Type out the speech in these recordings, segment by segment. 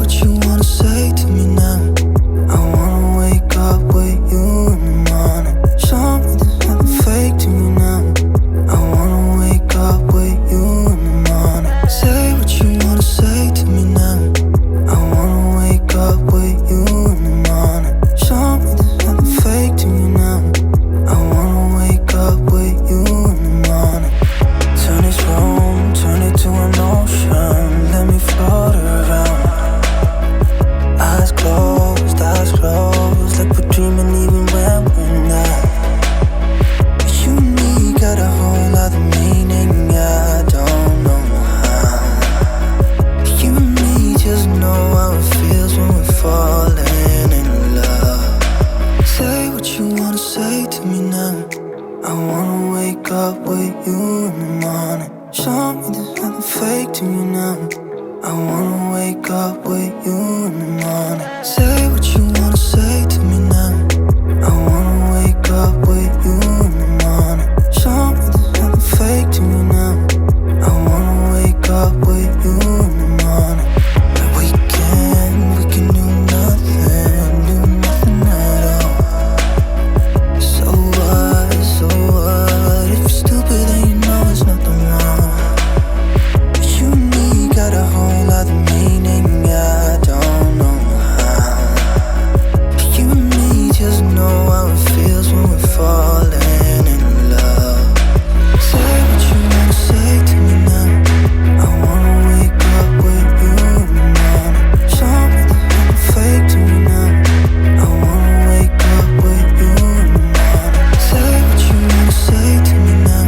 what you wanna say to me now. I wanna wake up with you in the morning. Show me there's nothing fake to me now. I wanna wake up with you in the morning. Say what you wanna say to me now. I wanna wake up with you in the morning. Show me there's nothing fake to me now. I wanna wake up with you in the morning. Turn this room, turn it to an ocean. Let me float around. Eyes closed, like we're dreaming even when we're not. You and me got a whole other meaning, I don't know how. You and me just know how it feels when we're falling in love. Say what you wanna say to me now. I wanna wake up with you in the morning. Show me there's nothing fake to me now. I wanna wake up with you in the morning. Say what you wanna say to me now. I wanna wake up with you in the morning. Show me there's nothing fake to me now. I wanna wake up with you in the morning. We can do nothing at all. So what, if you're stupid then you know there's nothing wrong. But you and me got a whole other meaning, I don't know how. But you and me just know how it feels when we're falling in love. Say what you wanna say to me now. I wanna wake up with you in the morning. Show me there's nothing fake to me now. I wanna wake up with you in the morning. Say what you wanna say to me now.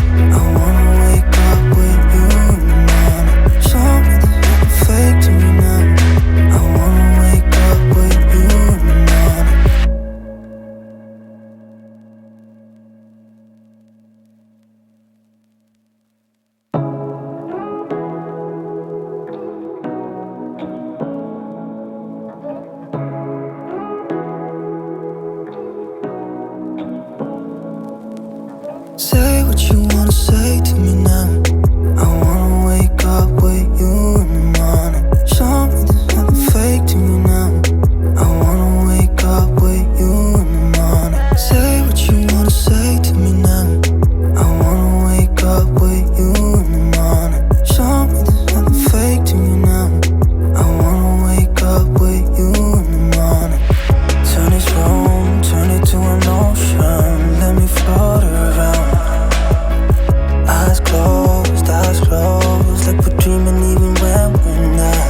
I wanna wake up with you in the morning. Show me there's nothing fake to me now. I wanna wake up with you in the morning. Say what you wanna say to me now. I wanna wake up with you in the morning. Show me there's nothing fake to me now. I wanna wake up with you in the morning. Say what you wanna say to me now. I wanna wake up with you in the morning. Show me there's nothing fake to me now. I wanna wake up with you in the morning. Turn this room, turn it to an ocean. Let me float around. Eyes closed, like we're dreaming even when we're not.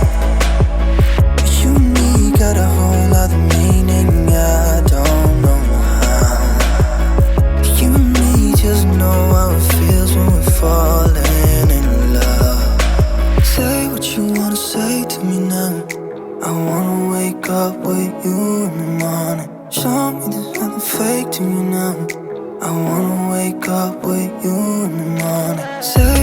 But you and me got a whole other meaning, I don't know how. But you and me just know how it feels when we're falling in love. Say what you wanna say to me now. I wanna wake up with you in the morning. Show me there's nothing fake to me now. I wanna wake up with you in the morning. Say